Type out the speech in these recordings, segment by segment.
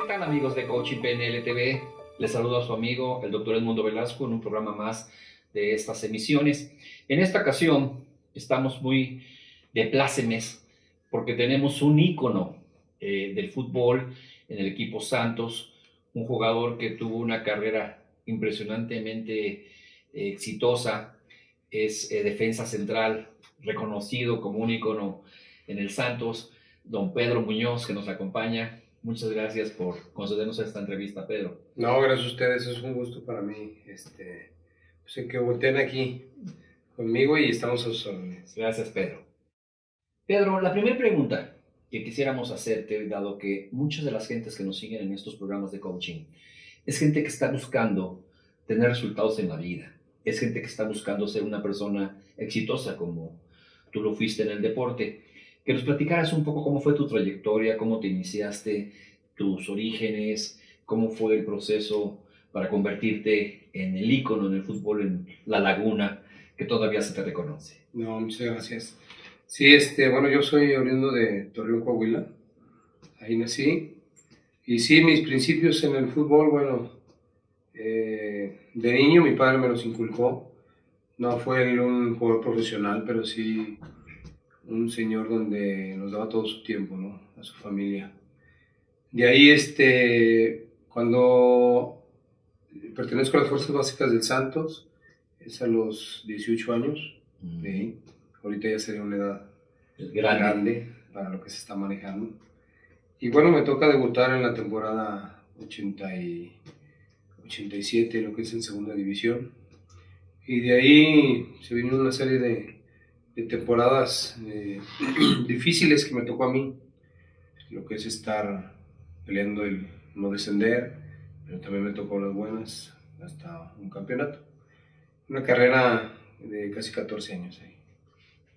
tal amigos de Coaching PNL TV? Les saludo a su amigo, el doctor Edmundo Velasco, en un programa más de estas emisiones. En esta ocasión estamos muy de plácemes porque tenemos un ícono del fútbol en el equipo Santos, un jugador que tuvo una carrera impresionantemente exitosa, es defensa central, reconocido como un ícono en el Santos, don Pedro Muñoz, que nos acompaña. Muchas gracias por concedernos esta entrevista, Pedro. No, gracias a ustedes, es un gusto para mí, pues que volteen aquí conmigo y estamos a sus órdenes. Gracias, Pedro. Pedro, la primera pregunta que quisiéramos hacerte, dado que muchas de las gentes que nos siguen en estos programas de coaching, es gente que está buscando tener resultados en la vida, es gente que está buscando ser una persona exitosa como tú lo fuiste en el deporte. Que nos platicaras un poco cómo fue tu trayectoria, cómo te iniciaste, tus orígenes, cómo fue el proceso para convertirte en el ícono en el fútbol en La Laguna, que todavía se te reconoce. No, muchas gracias. Sí, bueno, yo soy oriundo de Torreón, Coahuila, ahí nací, y sí, mis principios en el fútbol, bueno, de niño mi padre me los inculcó, no fue él un jugador profesional, pero sí un señor donde nos daba todo su tiempo, ¿no? A su familia. De ahí, cuando pertenezco a las Fuerzas Básicas del Santos, es a los 18 años, de ahí. Ahorita ya sería una edad grande para lo que se está manejando. Y bueno, me toca debutar en la temporada 87, lo que es en segunda división. Y de ahí se vino una serie de temporadas difíciles que me tocó a mí, lo que es estar peleando el no descender, pero también me tocó las buenas, hasta un campeonato. Una carrera de casi 14 años ahí.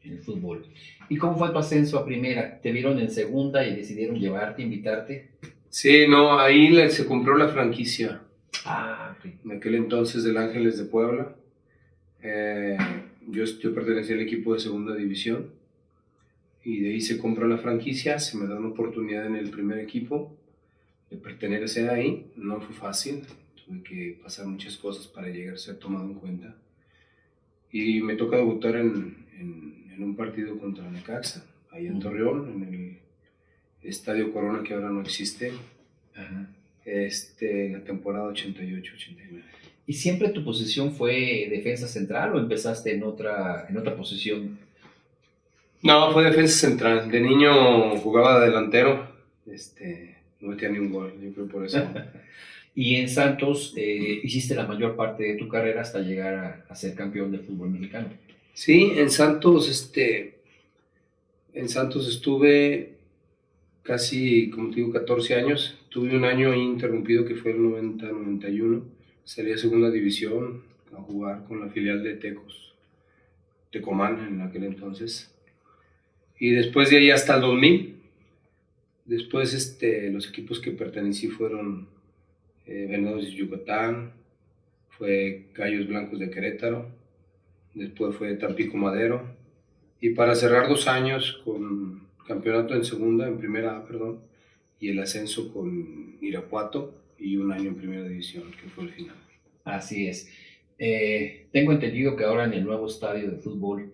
En el fútbol. ¿Y cómo fue tu ascenso a primera? ¿Te vieron en segunda y decidieron llevarte, invitarte? Sí, no, ahí se compró la franquicia. Okay. En aquel entonces del Ángeles de Puebla. Yo pertenecía al equipo de segunda división y de ahí se compró la franquicia, se me da una oportunidad en el primer equipo de pertenecer ahí. No fue fácil, tuve que pasar muchas cosas para llegar a ser tomado en cuenta. Y me toca debutar en un partido contra Necaxa, ahí en Torreón, en el Estadio Corona, que ahora no existe, en la temporada 88-89. ¿Y siempre tu posición fue defensa central o empezaste en otra posición? No, fue defensa central. De niño jugaba de delantero, no metía ni un gol, yo creo por eso. Y en Santos hiciste la mayor parte de tu carrera hasta llegar a ser campeón del fútbol mexicano. Sí, en Santos estuve casi, como te digo, 14 años. Tuve un año interrumpido que fue el 90-91. Salí a segunda división a jugar con la filial de Tecomán en aquel entonces. Y después de ahí hasta el 2000. Después los equipos que pertenecí fueron Venados de Yucatán, fue Gallos Blancos de Querétaro, después fue Tampico Madero, y para cerrar 2 años con campeonato en primera A, perdón, y el ascenso con Irapuato, y un año en primera división, que fue el final. Así es. Tengo entendido que ahora en el nuevo estadio de fútbol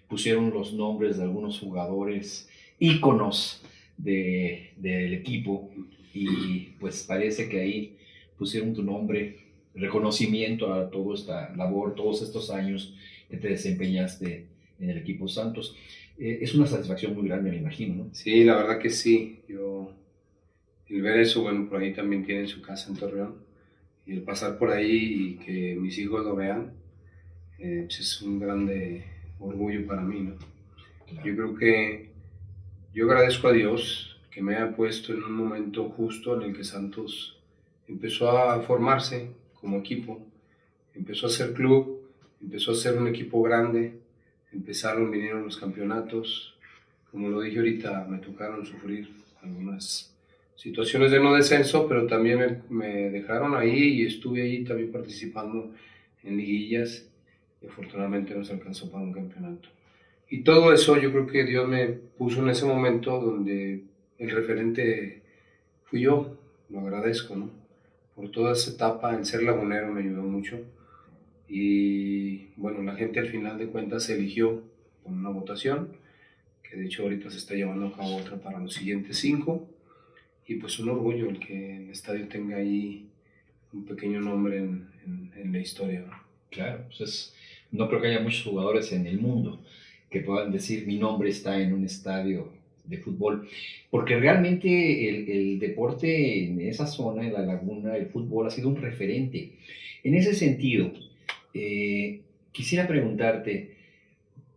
pusieron los nombres de algunos jugadores íconos del equipo y pues parece que ahí pusieron tu nombre, reconocimiento a toda esta labor, todos estos años que te desempeñaste en el equipo Santos. Es una satisfacción muy grande, me imagino, ¿no? Sí, la verdad que sí. El ver eso, bueno, por ahí también tienen su casa en Torreón, y el pasar por ahí y que mis hijos lo vean, pues es un grande orgullo para mí, ¿no? Claro. Yo creo que yo agradezco a Dios que me haya puesto en un momento justo en el que Santos empezó a formarse como equipo, empezó a ser club, empezó a ser un equipo grande, vinieron los campeonatos. Como lo dije ahorita, me tocaron sufrir algunas situaciones de no descenso, pero también me dejaron ahí y estuve ahí también participando en liguillas y afortunadamente no se alcanzó para un campeonato. Y todo eso yo creo que Dios me puso en ese momento donde el referente fui yo. lo agradezco, ¿no? Por toda esa etapa, el ser lagunero me ayudó mucho. Y bueno, la gente al final de cuentas se eligió con una votación, que de hecho ahorita se está llevando a cabo otra para los siguientes 5. Y pues un orgullo el que el estadio tenga ahí un pequeño nombre en la historia, ¿no? Claro, pues no creo que haya muchos jugadores en el mundo que puedan decir mi nombre está en un estadio de fútbol, porque realmente el deporte en esa zona, en la laguna, el fútbol ha sido un referente. En ese sentido, quisiera preguntarte,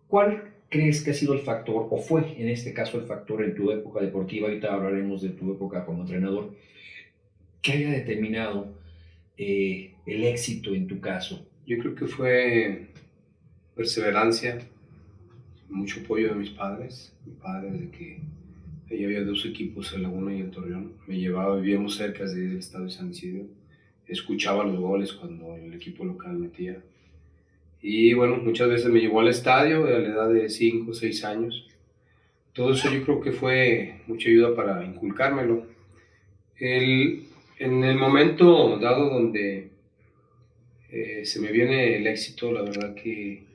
¿cuál crees que ha sido el factor, o fue en este caso el factor en tu época deportiva, ahorita hablaremos de tu época como entrenador, que haya determinado el éxito en tu caso? Yo creo que fue perseverancia, mucho apoyo de mis padres. Mi padre, desde que ahí había 2 equipos, el Laguna y el Torreón, me llevaba, vivíamos cerca del estadio de San Isidro, escuchaba los goles cuando el equipo local metía. Y bueno, muchas veces me llevó al estadio a la edad de 5 o 6 años. Todo eso yo creo que fue mucha ayuda para inculcármelo. El, en el momento dado donde se me viene el éxito, la verdad que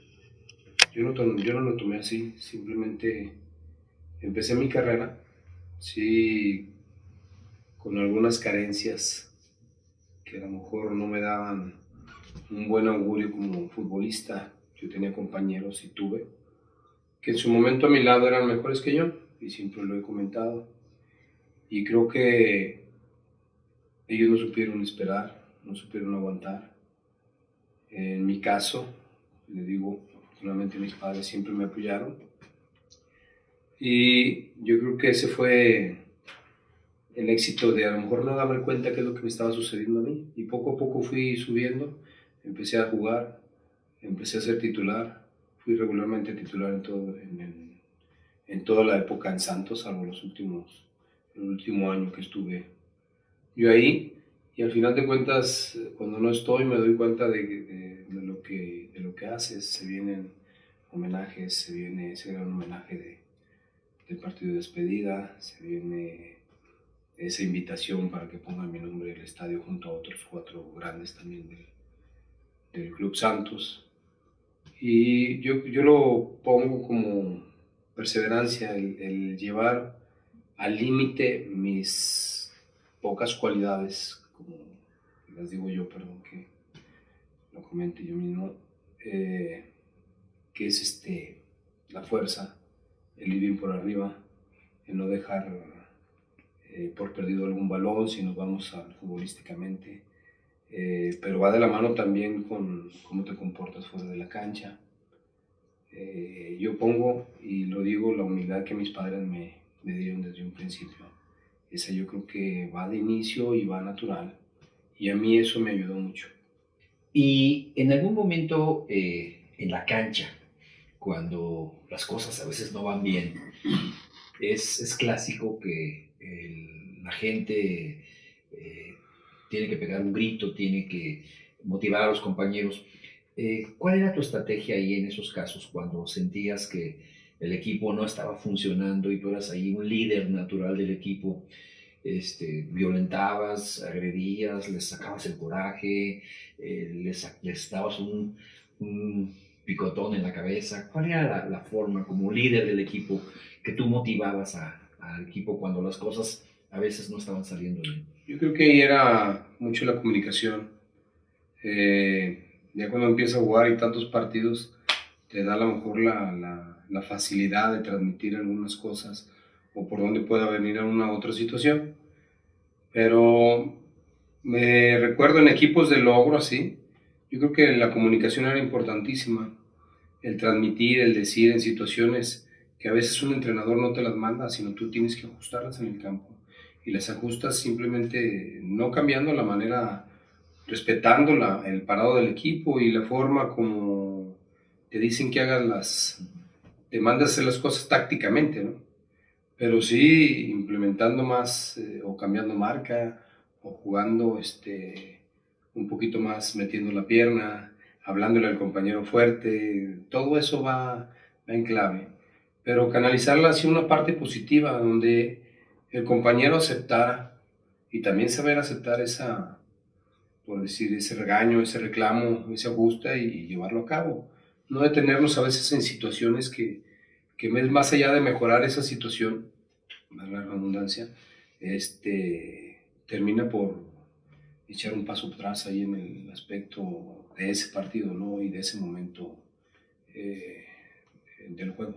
yo no lo tomé así, simplemente empecé mi carrera, sí, con algunas carencias que a lo mejor no me daban un buen augurio como futbolista. Yo tenía compañeros y tuve, que en su momento a mi lado eran mejores que yo, y siempre lo he comentado. Y creo que ellos no supieron esperar, no supieron aguantar. En mi caso, le digo, afortunadamente mis padres siempre me apoyaron. Y yo creo que ese fue el éxito de a lo mejor no darme cuenta qué es lo que me estaba sucediendo a mí. Y poco a poco fui subiendo, empecé a jugar, empecé a ser titular, fui regularmente titular en toda la época en Santos, salvo el último año que estuve yo ahí. Y al final de cuentas, cuando no estoy, me doy cuenta de lo que haces. Se vienen homenajes, se viene ese gran homenaje del partido de despedida, se viene esa invitación para que pongan mi nombre en el estadio junto a otros 4 grandes también del Club Santos. Y yo lo pongo como perseverancia, el llevar al límite mis pocas cualidades, como las digo yo, perdón que lo comente yo mismo, que es la fuerza, el ir bien por arriba, el no dejar por perdido algún balón si nos vamos futbolísticamente, pero va de la mano también con cómo te comportas fuera de la cancha. Yo pongo, y lo digo, la humildad que mis padres me dieron desde un principio. Esa yo creo que va de inicio y va natural, y a mí eso me ayudó mucho. Y en algún momento en la cancha, cuando las cosas a veces no van bien, es clásico que la gente tiene que pegar un grito, tiene que motivar a los compañeros. ¿Cuál era tu estrategia ahí en esos casos cuando sentías que el equipo no estaba funcionando y tú eras ahí un líder natural del equipo? Violentabas, agredías, les sacabas el coraje, les dabas un picotón en la cabeza. ¿Cuál era la forma como líder del equipo que tú motivabas al equipo cuando las cosas a veces no estaban saliendo bien? Yo creo que ahí era mucho la comunicación. Ya cuando empiezas a jugar y tantos partidos, te da a lo mejor la facilidad de transmitir algunas cosas o por dónde pueda venir a una otra situación. Pero me recuerdo en equipos de logro así, yo creo que la comunicación era importantísima, el transmitir, el decir en situaciones que a veces un entrenador no te las manda, sino tú tienes que ajustarlas en el campo. Y las ajustas simplemente no cambiando la manera, respetando el parado del equipo y la forma como te dicen que hagas te mandas a hacer las cosas tácticamente, ¿no? Pero sí implementando más o cambiando marca o jugando un poquito más metiendo la pierna, hablándole al compañero fuerte, todo eso va en clave. Pero canalizarla hacia una parte positiva donde el compañero aceptara y también saber aceptar por decir, ese regaño, ese reclamo, ese ajuste y llevarlo a cabo. No detenernos a veces en situaciones que más allá de mejorar esa situación, la redundancia, termina por echar un paso atrás ahí en el aspecto de ese partido, ¿no? Y de ese momento eh, del juego.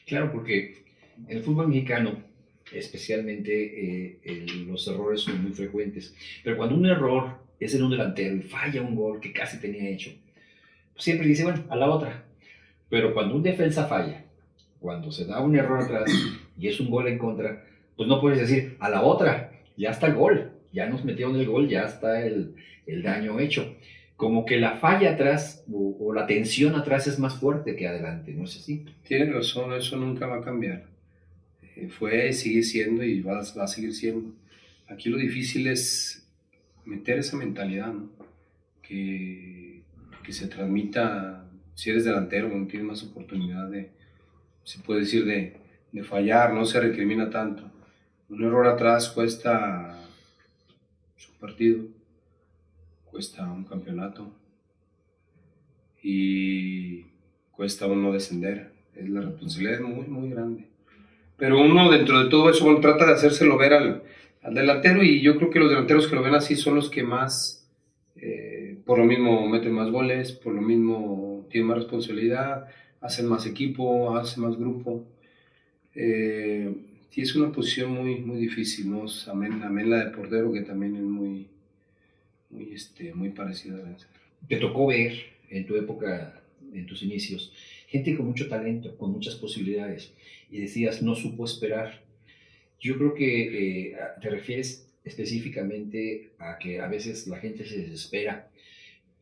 Claro, porque en el fútbol mexicano, especialmente, los errores son muy frecuentes. Pero cuando un error es en un delantero y falla un gol que casi tenía hecho, pues siempre dice, bueno, a la otra. Pero cuando un defensa falla, cuando se da un error atrás y es un gol en contra, pues no puedes decir, a la otra, ya está el gol, ya nos metieron el gol, ya está el daño hecho. Como que la falla atrás o la tensión atrás es más fuerte que adelante, ¿no es así? Tienes razón, eso nunca va a cambiar. Fue, sigue siendo y va a seguir siendo. Aquí lo difícil es meter esa mentalidad, ¿no? Que se transmita, si eres delantero, no tienes más oportunidad se puede decir, de fallar, no se recrimina tanto. Un error atrás cuesta un partido, cuesta un campeonato y cuesta uno descender. Es la responsabilidad muy, muy grande. Pero uno dentro de todo eso, bueno, trata de hacérselo ver al delantero, y yo creo que los delanteros que lo ven así son los que más, por lo mismo meten más goles, por lo mismo tienen más responsabilidad, hacen más equipo, hacen más grupo. Sí, es una posición muy, muy difícil, ¿no? Amén la de portero, que también es muy parecida a esa. Te tocó ver en tu época, en tus inicios, gente con mucho talento, con muchas posibilidades, y decías, no supo esperar. Yo creo que te refieres específicamente a que a veces la gente se desespera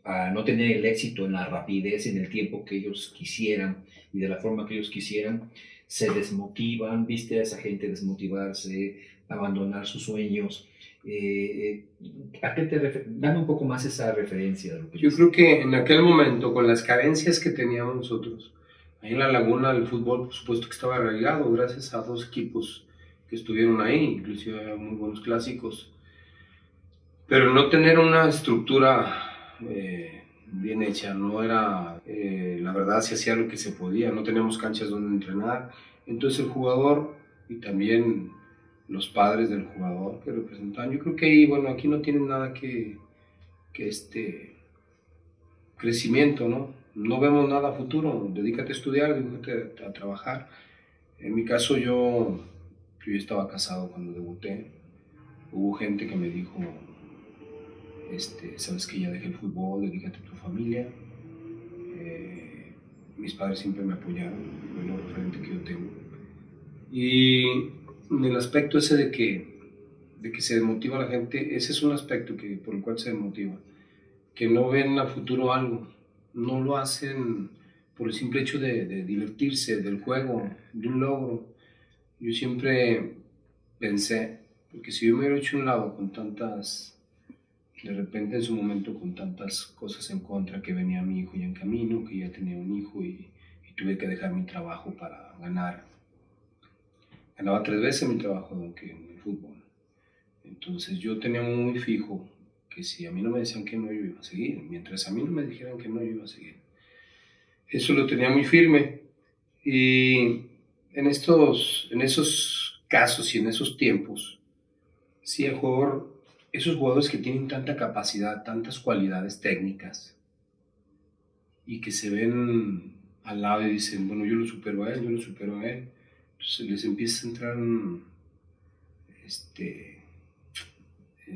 a no tener el éxito en la rapidez, en el tiempo que ellos quisieran y de la forma que ellos quisieran, se desmotivan, viste a esa gente desmotivarse, abandonar sus sueños. ¿A qué dame un poco más esa referencia de lo que yo creo que en aquel momento, con las carencias que teníamos nosotros, ahí en la Laguna el fútbol, por supuesto que estaba arraigado, gracias a dos equipos que estuvieron ahí, inclusive muy buenos clásicos, pero no tener una estructura bien hecha, no era, la verdad se hacía lo que se podía, no teníamos canchas donde entrenar, entonces el jugador y también los padres del jugador que representaban, yo creo que ahí, bueno, aquí no tienen nada que crecimiento, ¿no? No vemos nada a futuro, dedícate a estudiar, dedícate a trabajar. En mi caso yo ya estaba casado cuando debuté, hubo gente que me dijo, sabes que ya dejé el fútbol, dedícate a tu familia. Mis padres siempre me apoyaron, fue lo referente que yo tengo. Y en el aspecto ese de que se desmotiva la gente, ese es un aspecto por el cual se desmotiva, que no ven a futuro algo, no lo hacen por el simple hecho de divertirse, del juego, de un logro. Yo siempre pensé, porque si yo me hubiera hecho un lado con tantas, de repente en su momento con tantas cosas en contra, que venía mi hijo ya en camino, que ya tenía un hijo y tuve que dejar mi trabajo para ganaba 3 veces mi trabajo que en el fútbol. Entonces yo tenía muy fijo que si a mí no me decían que no, yo iba a seguir. Mientras a mí no me dijeran que no, yo iba a seguir. Eso lo tenía muy firme. Y en esos casos y en esos tiempos, sí, esos jugadores que tienen tanta capacidad, tantas cualidades técnicas, y que se ven al lado y dicen, bueno, yo lo supero a él, yo lo supero a él. Entonces este,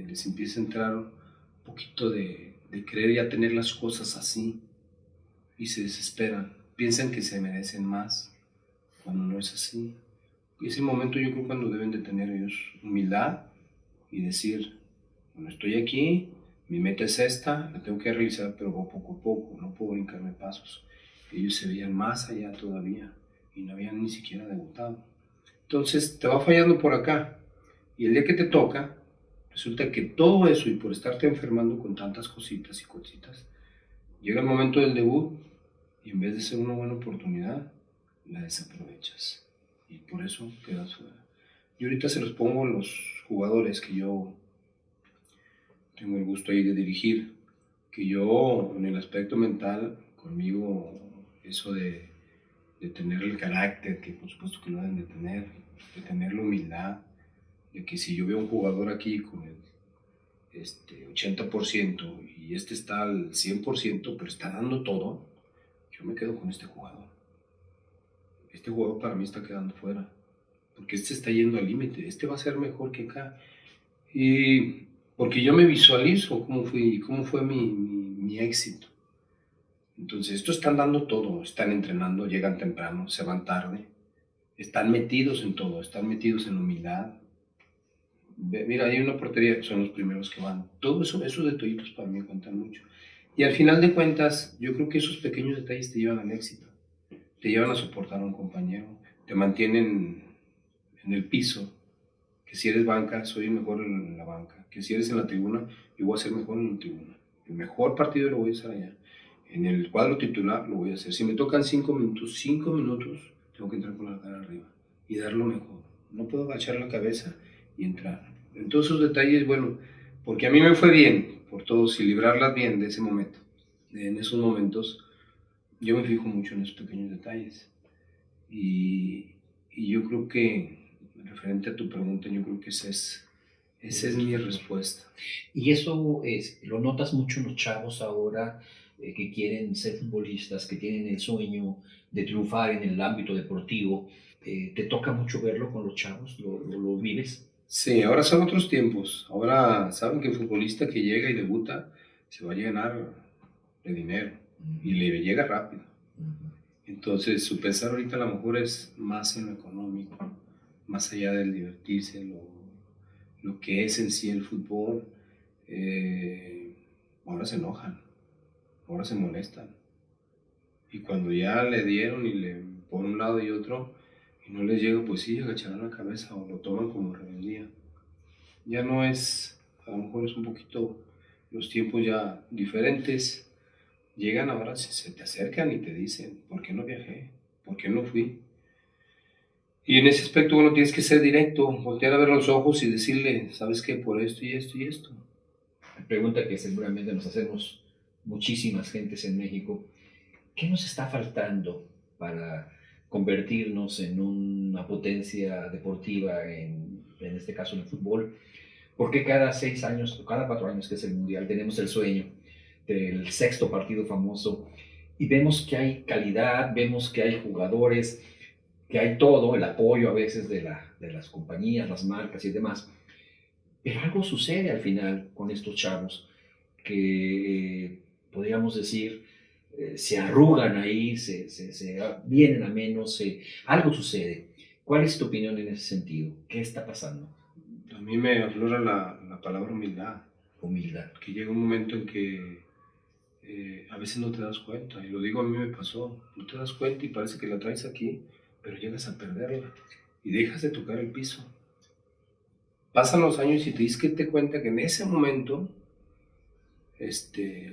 les empieza a entrar un poquito de querer ya tener las cosas así, y se desesperan, piensan que se merecen más cuando no es así. Y ese momento yo creo cuando deben de tener ellos humildad y decir, bueno, estoy aquí, mi meta es esta, la tengo que realizar, pero poco a poco, no puedo brincarme pasos. Ellos se veían más allá todavía y no habían ni siquiera debutado. Entonces te va fallando por acá, y el día que te toca, resulta que todo eso, y por estarte enfermando con tantas cositas y cositas, llega el momento del debut y en vez de ser una buena oportunidad, la desaprovechas. Y por eso quedas fuera. Yo ahorita se los pongo a los jugadores que yo tengo el gusto ahí de dirigir, que yo en el aspecto mental, conmigo, eso de tener el carácter, que por supuesto que lo deben de tener la humildad, de que si yo veo un jugador aquí con el 80% y este está al 100%, pero está dando todo, yo me quedo con este jugador. Este jugador para mí está quedando fuera, porque este está yendo al límite, este va a ser mejor que acá. Y porque yo me visualizo cómo fue mi éxito. Entonces, estos están dando todo, están entrenando, llegan temprano, se van tarde, están metidos en todo, están metidos en humildad. Mira, hay una portería, son los primeros que van. Todo eso, esos detallitos para mí cuentan mucho. Y al final de cuentas, yo creo que esos pequeños detalles te llevan al éxito, te llevan a soportar a un compañero, te mantienen en el piso, que si eres banca, soy mejor en la banca, que si eres en la tribuna, yo voy a ser mejor en la tribuna. El mejor partido lo voy a hacer allá. En el cuadro titular lo voy a hacer. Si me tocan 5 minutos, tengo que entrar con la cara arriba y dar lo mejor. No puedo agachar la cabeza y entrar. En todos esos detalles, bueno, porque a mí me fue bien, por todos, y librarlas bien de ese momento. En esos momentos, yo me fijo mucho en esos pequeños detalles. Y, y yo creo que, referente a tu pregunta, yo creo que esa es mi respuesta. Y eso lo notas mucho en los chavos ahora que quieren ser futbolistas, que tienen el sueño de triunfar en el ámbito deportivo. ¿Te toca mucho verlo con los chavos? ¿Lo vives? Sí, ahora son otros tiempos. Ahora saben que el futbolista que llega y debuta se va a llenar de dinero y le llega rápido. Entonces, su pensar ahorita a lo mejor es más en lo económico, más allá del divertirse, lo que es en sí el fútbol. Ahora se enojan, ahora se molestan. Y cuando ya le dieron y le por un lado y otro, y no les llega, pues sí, agacharán la cabeza o lo toman como rebeldía. Ya no es, a lo mejor es un poquito los tiempos ya diferentes. Llegan ahora, se te acercan y te dicen, ¿por qué no viajé? ¿Por qué no fui? Y en ese aspecto, bueno, tienes que ser directo, voltear a ver los ojos y decirle, ¿sabes qué? Por esto y esto y esto. Pregunta que seguramente nos hacemos muchísimas gentes en México. ¿Qué nos está faltando para convertirnos en una potencia deportiva, en este caso en el fútbol? ¿Por qué cada 6 años o cada 4 años que es el Mundial tenemos el sueño del sexto partido famoso y vemos que hay calidad, vemos que hay jugadores, que hay todo, el apoyo a veces de las compañías, las marcas y demás? Pero algo sucede al final con estos chavos que podríamos decir se arrugan ahí, se vienen a menos, algo sucede. ¿Cuál es tu opinión en ese sentido? ¿Qué está pasando? A mí me aflora la palabra humildad, Humildad. que llega un momento en que a veces no te das cuenta, y lo digo a mí me pasó, no te das cuenta y parece que la traes aquí, pero llegas a perderla y dejas de tocar el piso. Pasan los años y te diste cuenta que en ese momento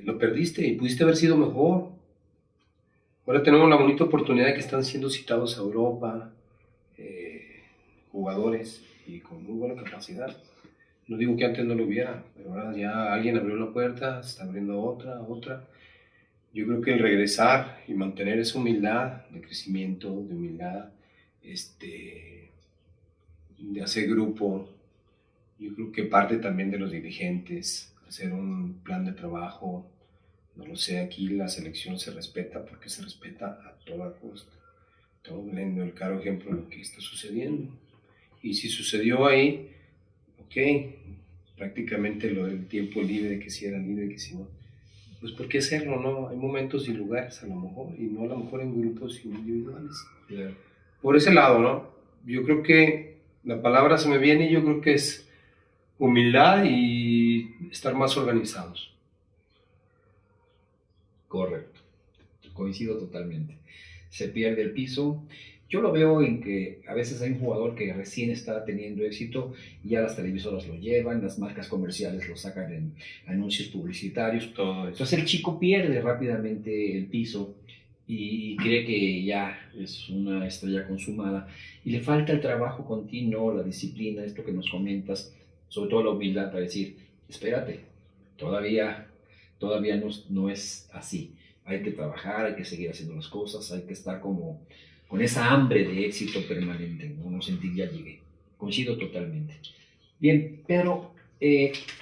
lo perdiste y pudiste haber sido mejor. Ahora tenemos la bonita oportunidad de que están siendo citados a Europa, jugadores y con muy buena capacidad. No digo que antes no lo hubiera, pero ahora ya alguien abrió la puerta, se está abriendo otra. Yo creo que el regresar y mantener esa humildad de crecimiento, de humildad, de hacer grupo, yo creo que parte también de los dirigentes, hacer un plan de trabajo. No lo sé, aquí la selección se respeta porque se respeta a toda costa. Todo viendo el claro ejemplo de lo que está sucediendo. Y si sucedió ahí, ok, prácticamente lo del tiempo libre, que si era libre, que si no, pues ¿por qué hacerlo? No, hay momentos y lugares a lo mejor, y no a lo mejor en grupos individuales. Claro. Por ese lado, ¿no? Yo creo que la palabra se me viene y yo creo que es humildad y estar más organizados. Correcto. Coincido totalmente. Se pierde el piso. Yo lo veo en que a veces hay un jugador que recién está teniendo éxito y ya las televisoras lo llevan, las marcas comerciales lo sacan en anuncios publicitarios. Todo eso. Entonces el chico pierde rápidamente el piso y cree que ya es una estrella consumada y le falta el trabajo continuo, la disciplina, esto que nos comentas, sobre todo la humildad para decir, espérate, Todavía, todavía no es así. Hay que trabajar, hay que seguir haciendo las cosas, hay que estar como con esa hambre de éxito permanente, no sentir ya llegué. Coincido totalmente. Bien, pero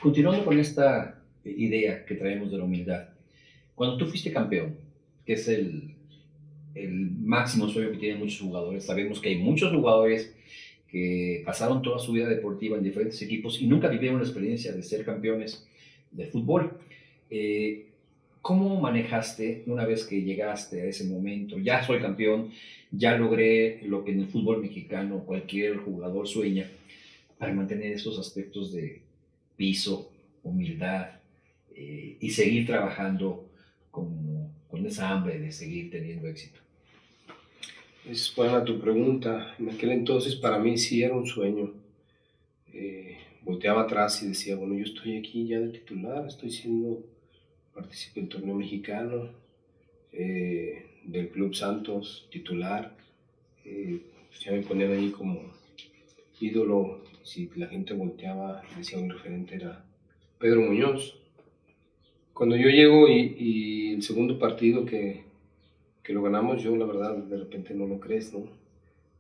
continuando con esta idea que traemos de la humildad, cuando tú fuiste campeón, que es el máximo sueño que tienen muchos jugadores, sabemos que hay muchos jugadores que pasaron toda su vida deportiva en diferentes equipos y nunca vivieron la experiencia de ser campeones de fútbol. Eh, ¿Cómo manejaste una vez que llegaste a ese momento? Ya soy campeón, ya logré lo que en el fútbol mexicano cualquier jugador sueña, para mantener esos aspectos de piso, humildad y seguir trabajando con esa hambre de seguir teniendo éxito. Es buena tu pregunta. En aquel entonces para mí sí era un sueño. Volteaba atrás y decía, bueno, yo estoy aquí ya de titular, participo en el torneo mexicano, del Club Santos, titular. Pues ya me ponían ahí como ídolo. Si la gente volteaba, decía un referente era Pedro Muñoz. Cuando yo llego y el segundo partido que lo ganamos, yo la verdad de repente no lo crees, ¿no?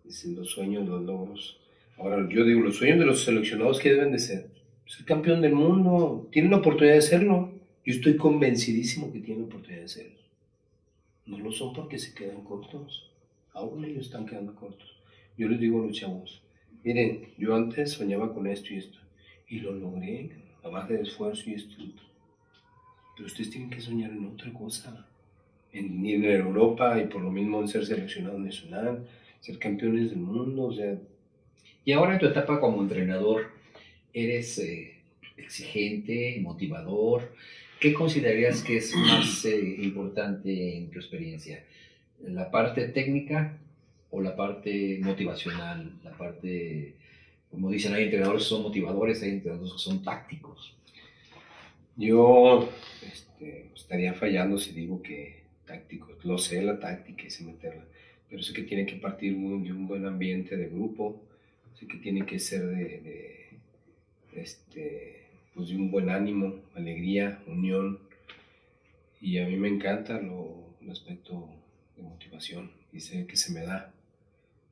Dicen los sueños, los logros. Ahora yo digo, los sueños de los seleccionados, ¿qué deben de ser? Ser campeón del mundo, tienen la oportunidad de serlo. Yo estoy convencidísimo que tienen la oportunidad de serlo. No lo son porque se quedan cortos. Aún ellos están quedando cortos. Yo les digo a los chavos, miren, yo antes soñaba con esto y esto, y lo logré a base de esfuerzo y esto y otro. Pero ustedes tienen que soñar en otra cosa, en Europa y por lo mismo en ser seleccionado nacional, ser campeones del mundo, o sea. Y ahora en tu etapa como entrenador, ¿eres exigente, motivador? ¿Qué considerarías que es más importante en tu experiencia? ¿La parte técnica o la parte motivacional? La parte, como dicen, hay entrenadores que son motivadores, hay entrenadores que son tácticos. Yo estaría fallando si digo que táctico, lo sé la táctica y sé meterla, pero sé que tiene que partir de un buen ambiente de grupo, sé que tiene que ser pues de un buen ánimo, alegría, unión, y a mí me encanta el aspecto de motivación y sé que se me da.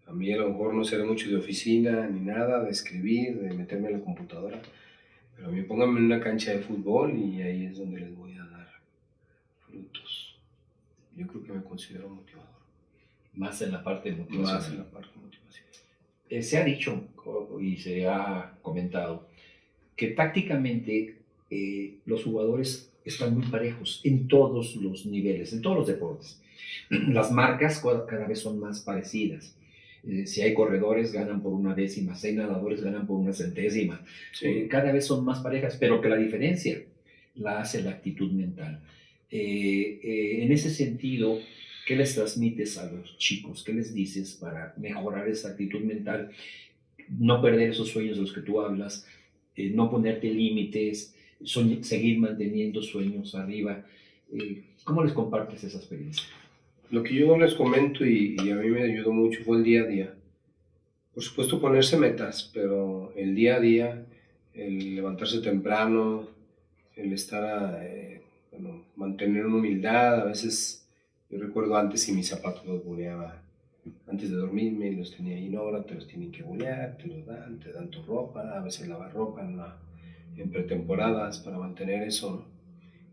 A mí a lo mejor no seré mucho de oficina ni nada, de escribir, de meterme en la computadora, pero a mí pónganme en una cancha de fútbol y ahí es donde les voy a dar frutos. Yo creo que me considero motivador. Más en la parte motivacional. Más en la parte de motivación. Se ha dicho y se ha comentado que tácticamente los jugadores están muy parejos en todos los niveles, en todos los deportes. Las marcas cada vez son más parecidas. Si hay corredores, ganan por una décima, si hay nadadores, ganan por una centésima. Sí. Cada vez son más parejas, pero que la diferencia la hace la actitud mental. En ese sentido, ¿qué les transmites a los chicos? ¿Qué les dices para mejorar esa actitud mental? No perder esos sueños de los que tú hablas, no ponerte límites, seguir manteniendo sueños arriba. ¿Cómo les compartes esa experiencia? Lo que yo les comento y a mí me ayudó mucho fue el día a día. Por supuesto ponerse metas, pero el día a día, el levantarse temprano, el estar, bueno, mantener una humildad. A veces, yo recuerdo antes si mis zapatos los boleaba antes de dormirme, los tenía ahí, no, ahora te los tienen que bolear, te dan tu ropa, a veces lavar ropa en pretemporadas para mantener eso, ¿no?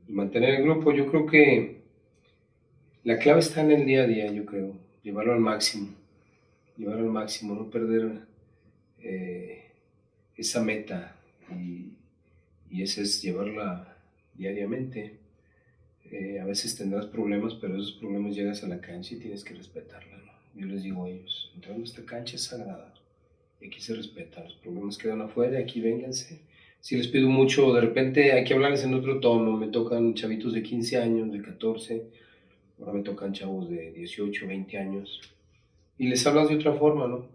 Y mantener el grupo. Yo creo que la clave está en el día a día, yo creo, llevarlo al máximo, no perder esa meta y esa es llevarla diariamente. A veces tendrás problemas, pero esos problemas llegas a la cancha y tienes que respetarla, ¿no? Yo les digo a ellos, entrando a esta cancha es sagrada y aquí se respeta, los problemas quedan afuera, aquí vénganse. Si les pido mucho, de repente hay que hablarles en otro tono, me tocan chavitos de 15 años, de 14, ahora me tocan chavos de 18, 20 años, y les hablas de otra forma, ¿no?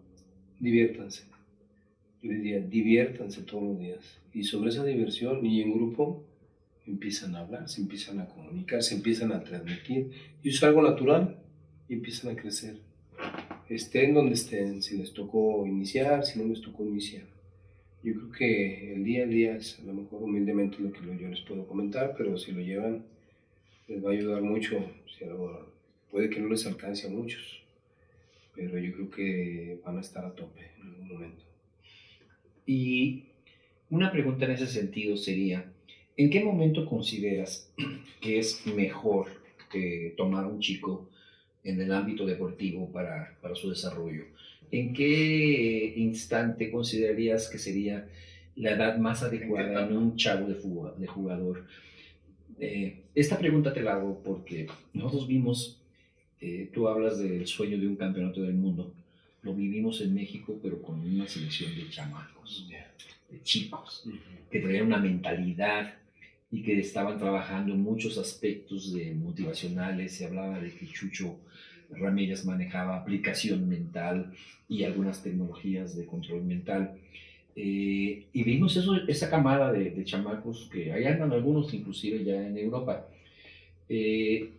Diviértanse. Yo les diría, diviértanse todos los días. Y sobre esa diversión y en grupo empiezan a hablar, se empiezan a comunicar, se empiezan a transmitir. Y eso es algo natural y empiezan a crecer. Estén donde estén, si les tocó iniciar, si no les tocó iniciar. Yo creo que el día a día es a lo mejor humildemente lo que yo les puedo comentar, pero si lo llevan les va a ayudar mucho. Si a lo mejor puede que no les alcance a muchos, pero yo creo que van a estar a tope en algún momento. Y una pregunta en ese sentido sería, ¿en qué momento consideras que es mejor tomar a un chico en el ámbito deportivo para su desarrollo? ¿En qué instante considerarías que sería la edad más adecuada en un chavo de jugador? Esta pregunta te la hago porque nosotros vimos, tú hablas del sueño de un campeonato del mundo, lo vivimos en México, pero con una selección de chamacos, de chicos, que traían una mentalidad y que estaban trabajando en muchos aspectos motivacionales. Se hablaba de que Chucho Ramírez manejaba aplicación mental y algunas tecnologías de control mental. Y vimos esa camada de chamacos que ahí andan algunos inclusive ya en Europa.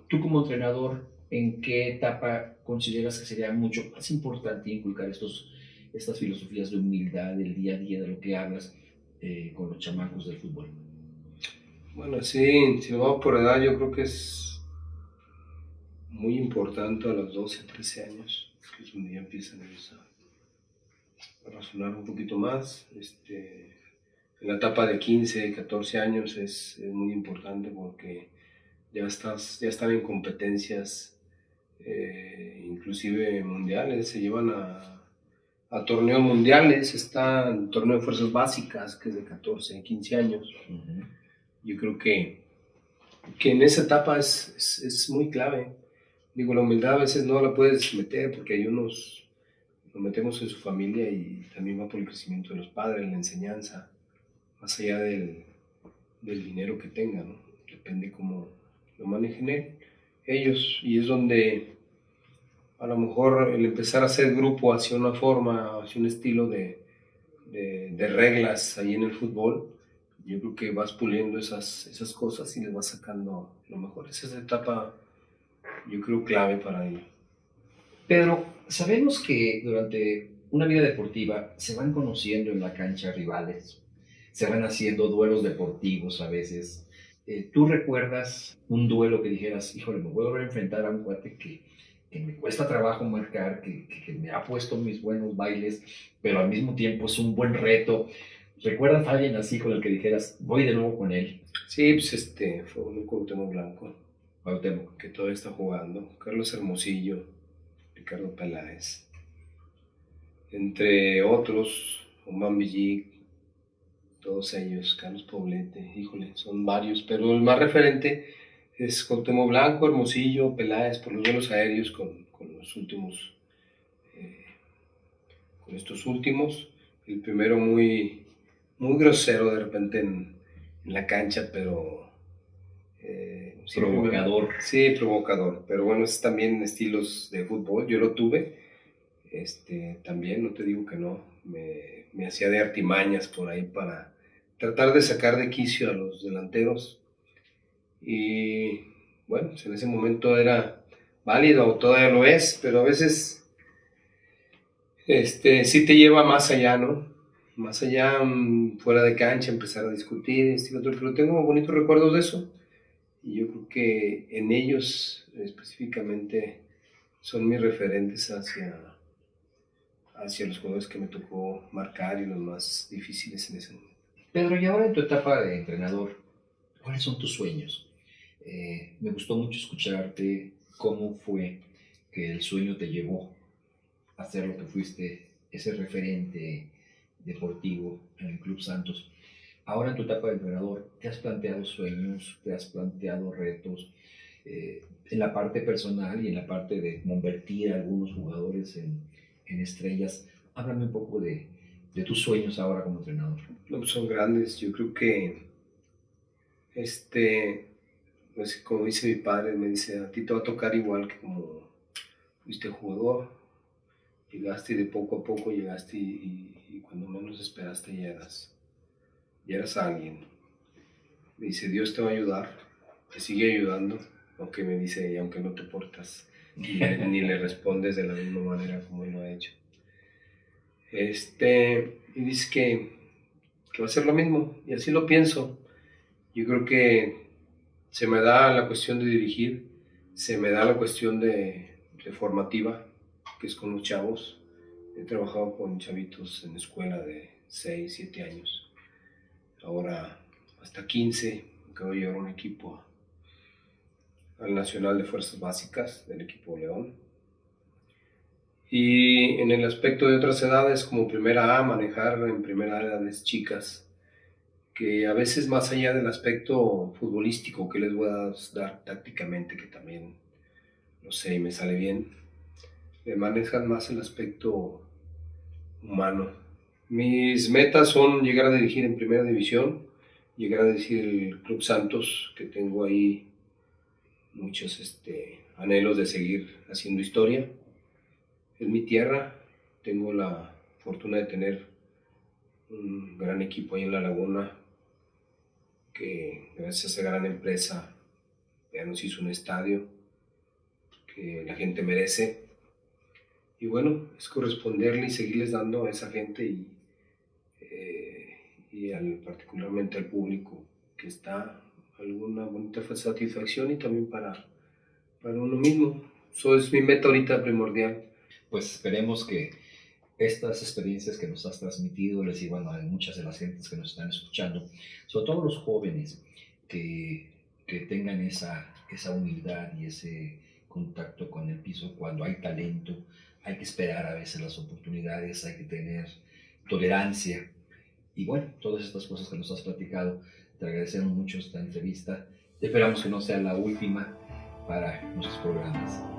Tú como entrenador, ¿en qué etapa consideras que sería mucho más importante inculcar estas filosofías de humildad del día a día de lo que hablas con los chamacos del fútbol? Bueno, sí, si nos vamos por edad, yo creo que es muy importante a los 12, 13 años, que es donde ya empiezan a razonar un poquito más. En la etapa de 15, 14 años es muy importante porque ya están en competencias, inclusive mundiales, se llevan a torneos mundiales, está el torneo de fuerzas básicas, que es de 14, 15 años. Yo creo que en esa etapa es muy clave. Digo, la humildad a veces no la puedes meter porque hay unos, lo metemos en su familia y también va por el crecimiento de los padres, la enseñanza, más allá del dinero que tengan, ¿no? Depende cómo lo manejen ellos, y es donde a lo mejor el empezar a hacer grupo hacia una forma, hacia un estilo de reglas ahí en el fútbol, yo creo que vas puliendo esas cosas y le vas sacando lo mejor. Esa es la etapa, yo creo, clave para ello. Pedro, sabemos que durante una vida deportiva se van conociendo en la cancha rivales, se van haciendo duelos deportivos a veces. ¿Tú recuerdas un duelo que dijeras, híjole, me voy a enfrentar a un cuate que me cuesta trabajo marcar, que me ha puesto mis buenos bailes, pero al mismo tiempo es un buen reto? ¿Recuerdas a alguien así con el que dijeras, voy de nuevo con él? Sí, pues fue un Cuauhtémoc Blanco, Cuauhtémoc. que todavía está jugando, Carlos Hermosillo, Ricardo Peláez, entre otros, Oman Villic, todos ellos, Carlos Poblete, híjole, son varios, pero el más referente es Cuauhtémoc Blanco, Hermosillo, Peláez, por los vuelos aéreos con los últimos, eh, con estos últimos. El primero muy grosero de repente en la cancha, pero Provocador. Sí, provocador, pero bueno, es también estilos de fútbol, yo lo tuve, también, no te digo que no, me hacía de artimañas por ahí para tratar de sacar de quicio a los delanteros, y bueno, pues en ese momento era válido, o todavía lo es, pero a veces sí te lleva más allá, ¿no? Más allá, fuera de cancha, empezar a discutir, y otro, pero tengo bonitos recuerdos de eso. Y yo creo que en ellos específicamente son mis referentes hacia los jugadores que me tocó marcar y los más difíciles en ese momento. Pedro, y ahora en tu etapa de entrenador, ¿cuáles son tus sueños? Me gustó mucho escucharte cómo fue que el sueño te llevó a ser lo que fuiste, ese referente deportivo en el Club Santos. Ahora en tu etapa de entrenador, ¿te has planteado sueños, te has planteado retos en la parte personal y en la parte de convertir a algunos jugadores en estrellas? Háblame un poco de tus sueños ahora como entrenador. No, pues son grandes, yo creo que pues como dice mi padre, me dice, a ti te va a tocar igual que como fuiste jugador, llegaste y de poco a poco llegaste y cuando menos esperaste ya eras alguien. Me dice, Dios te va a ayudar, te sigue ayudando, aunque me dice, y aunque no te portas, ni le respondes de la misma manera como él lo ha hecho. Y dice que va a ser lo mismo, y así lo pienso. Yo creo que se me da la cuestión de dirigir, se me da la cuestión de formativa, que es con los chavos. He trabajado con chavitos en escuela de 6, 7 años, ahora hasta 15. Acabo de llevar un equipo al Nacional de Fuerzas Básicas del equipo León. Y en el aspecto de otras edades, como primera A, manejar en primera edades chicas, que a veces más allá del aspecto futbolístico que les voy a dar tácticamente, que también lo sé y me sale bien, me manejan más el aspecto humano. Mis metas son llegar a dirigir en primera división, llegar a dirigir el Club Santos, que tengo ahí muchos anhelos de seguir haciendo historia. Es mi tierra, tengo la fortuna de tener un gran equipo ahí en La Laguna, que gracias a esa gran empresa ya nos hizo un estadio que la gente merece. Y bueno, es corresponderle y seguirles dando a esa gente particularmente al público que está alguna bonita satisfacción y también para uno mismo. Eso es mi meta ahorita primordial. Pues esperemos que estas experiencias que nos has transmitido les sirvan a muchas de las gentes que nos están escuchando, sobre todo los jóvenes, que tengan esa humildad y ese contacto con el piso cuando hay talento. Hay que esperar a veces las oportunidades, hay que tener tolerancia. Y bueno, todas estas cosas que nos has platicado, te agradecemos mucho esta entrevista. Esperamos que no sea la última para nuestros programas.